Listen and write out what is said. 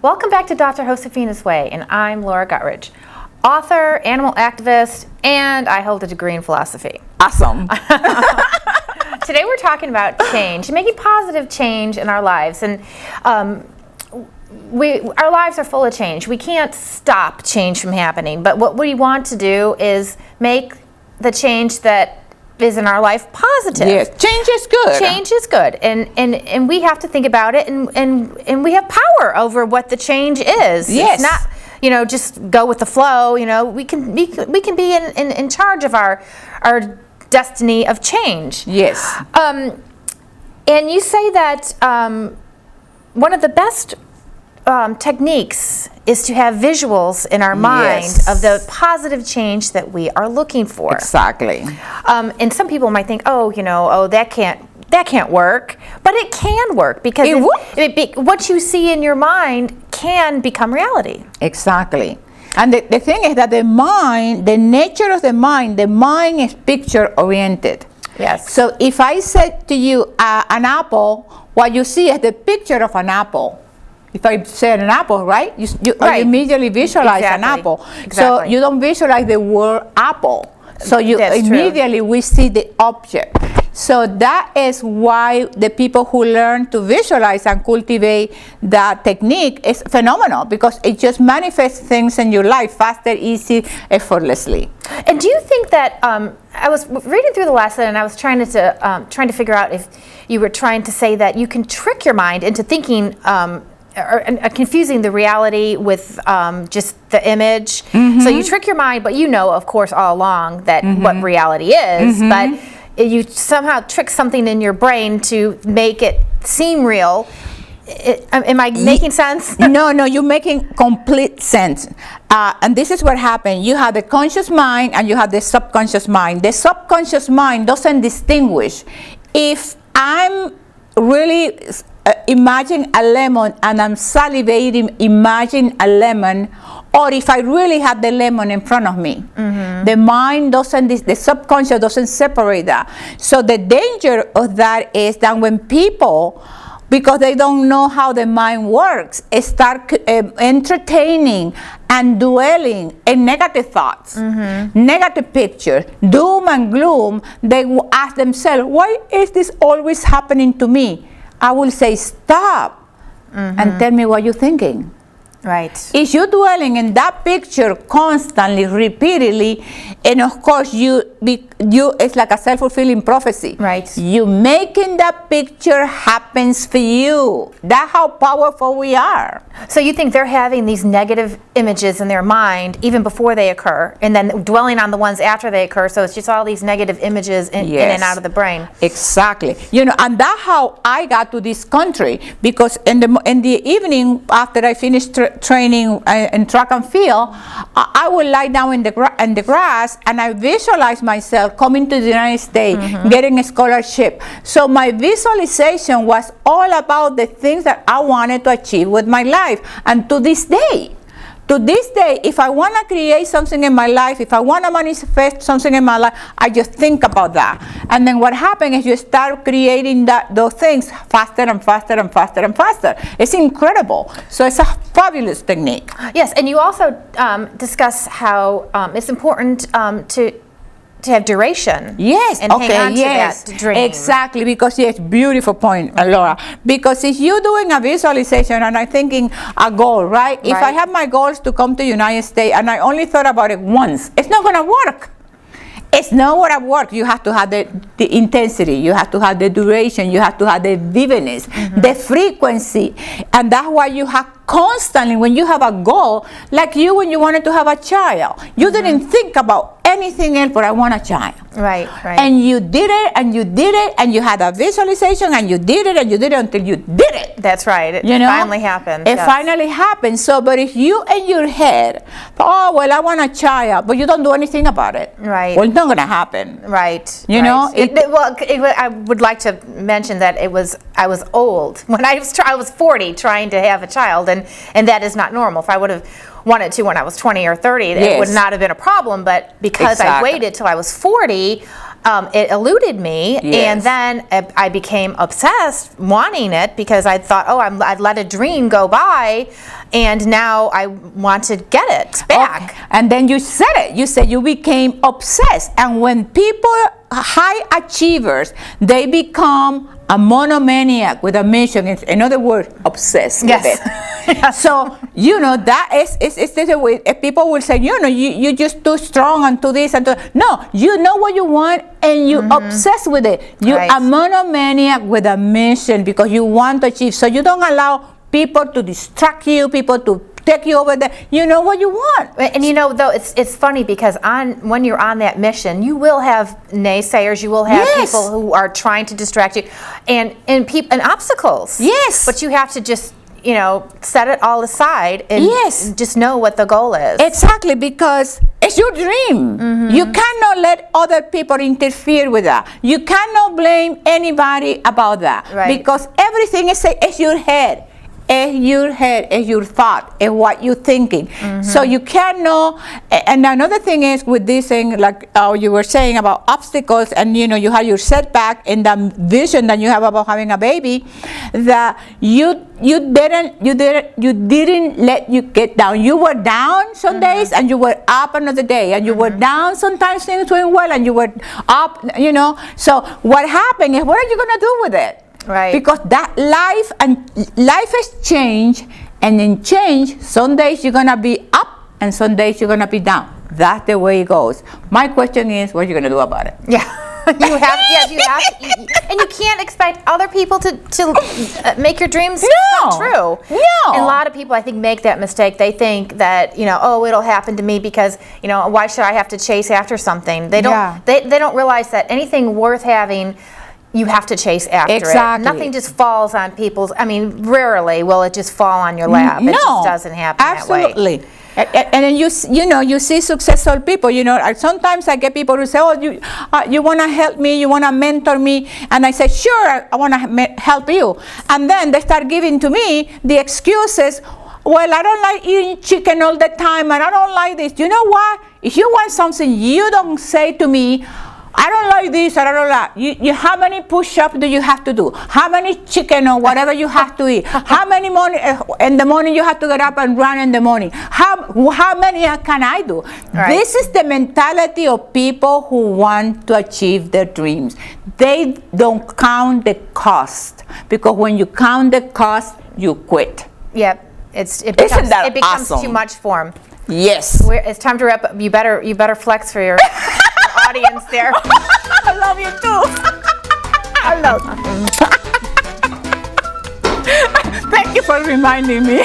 Welcome back to Dr. Josefina's Way, and I'm Laura Guttridge, author, animal activist, and I hold a degree in philosophy. Awesome. Today we're talking about change, making positive change in our lives, and our lives are full of change. We can't stop change from happening, but what we want to do is make the change that is in our life positive. Yes, change is good. Change is good, and we have to think about it, and we have power over what the change is. Yes. It's not, just go with the flow. We can be in charge of our destiny of change. Yes. And you say that one of the best techniques is to have visuals in our mind of the positive change that we are looking for. Exactly. And some people might think, that can't work, but it can work because what you see in your mind can become reality. Exactly. And the thing is that the nature of the mind is picture oriented. Yes. So if I said to you an apple, what you see is the picture of an apple. If I said an apple, right? You immediately visualize an apple. Exactly. So you don't visualize the word apple. So That's immediately true. we see the object. So that is why the people who learn to visualize and cultivate that technique is phenomenal, because it just manifests things in your life faster, easy, effortlessly. And do you think that I was reading through the lesson, and I was trying to figure out if you were trying to say that you can trick your mind into thinking or confusing the reality with just the image. Mm-hmm. So you trick your mind, but of course, all along that what reality is, but you somehow trick something in your brain to make it seem real. Am I making sense? No, you're making complete sense. And this is what happened. You have the conscious mind and you have the subconscious mind. The subconscious mind doesn't distinguish. If I'm really imagine a lemon and I'm salivating, imagine a lemon, or if I really have the lemon in front of me. The mind the subconscious doesn't separate that. So the danger of that is that when people, because they don't know how the mind works, start entertaining and dwelling in negative thoughts, negative pictures, doom and gloom, they will ask themselves, why is this always happening to me? I will say, stop and tell me what you're thinking. Right. If you're dwelling in that picture constantly, repeatedly, and of course it's like a self-fulfilling prophecy. Right. You making that picture happens for you. That's how powerful we are. So you think they're having these negative images in their mind even before they occur, and then dwelling on the ones after they occur. So it's just all these negative images in and out of the brain. Exactly. And that's how I got to this country, because in the evening after I finished training in track and field, I would lie down in the grass and I visualize myself coming to the United States, getting a scholarship. So my visualization was all about the things that I wanted to achieve with my life. And to this day, if I want to create something in my life, if I want to manifest something in my life, I just think about that. And then what happens is you start creating those things faster and faster and faster and faster. It's incredible. So it's a fabulous technique. Yes, and you also discuss how it's important to have duration. Yes, and hang on to that dream. Exactly, because beautiful point, Laura. Because if you're doing a visualization and I'm thinking a goal, right? If I have my goals to come to the United States and I only thought about it once, it's not going to work. It's not what I work. You have to have the intensity. You have to have the duration. You have to have the vividness, the frequency. And that's why you have constantly, when you have a goal, like you when you wanted to have a child, you didn't think about anything else but I want a child. Right. And you did it, and you did it, and you had a visualization, and you did it, and you did it until you did it. That's right. It finally happened. It finally happened. So, but if you in your head, I want a child, but you don't do anything about it. Right. Well, it's not going to happen. Right. You know? I would like to mention that I was old when I was 40 trying to have a child, and that is not normal. If I would have wanted to when I was 20 or 30, it would not have been a problem, but because I waited till I was 40, it eluded me, and then I became obsessed wanting it because I thought, oh, I'd let a dream go by, and now I want to get it back. Okay. And then you said it. You said you became obsessed. And when people, high achievers, they become a monomaniac with a mission. In other words, obsessed with it. Yes. So, that is the way people will say, you're just too strong and too this and too. No, you know what you want and you obsess with it. You're a monomaniac with a mission because you want to achieve. So you don't allow people to distract you, people to take you over there. You know what you want. And though it's funny because when you're on that mission, you will have naysayers, you will have people who are trying to distract you, and obstacles. Yes. But you have to just set it all aside and just know what the goal is. Exactly, because it's your dream. You cannot let other people interfere with that. You cannot blame anybody about that. Right. Because everything is your head. It's your head, it's your thought, it's what you're thinking. So you cannot, and another thing is with this thing, like you were saying about obstacles, and you have your setback in the vision that you have about having a baby, that you didn't let you get down. You were down some days, and you were up another day, and you were down sometimes things doing well, and you were up, So what happened is, what are you going to do with it? Right. Because that life has changed, and in change, some days you're gonna be up, and some days you're gonna be down. That's the way it goes. My question is, what are you gonna do about it? Yeah, you have to, and you can't expect other people to make your dreams come true. No. And a lot of people, I think, make that mistake. They think that it'll happen to me because why should I have to chase after something? They don't. They don't realize that anything worth having, you have to chase after it. Nothing just falls on people's. Rarely will it just fall on your lap. No, it just doesn't happen that way. Absolutely. And then you see successful people. Sometimes I get people who say, "Oh, you want to help me? You want to mentor me?" And I say, "Sure, I want to help you." And then they start giving to me the excuses. Well, I don't like eating chicken all the time, and I don't like this. You know what? If you want something, you don't say to me, I don't like this, I don't like that. How many push-ups do you have to do? How many chicken or whatever you have to eat? How many in the morning you have to get up and run in the morning? How many can I do? Right. This is the mentality of people who want to achieve their dreams. They don't count the cost, because when you count the cost, you quit. Yep, it becomes awesome? too much for them. Yes. It's time to wrap up. You better flex for your audience there. I love you too. I love you. Thank you for reminding me.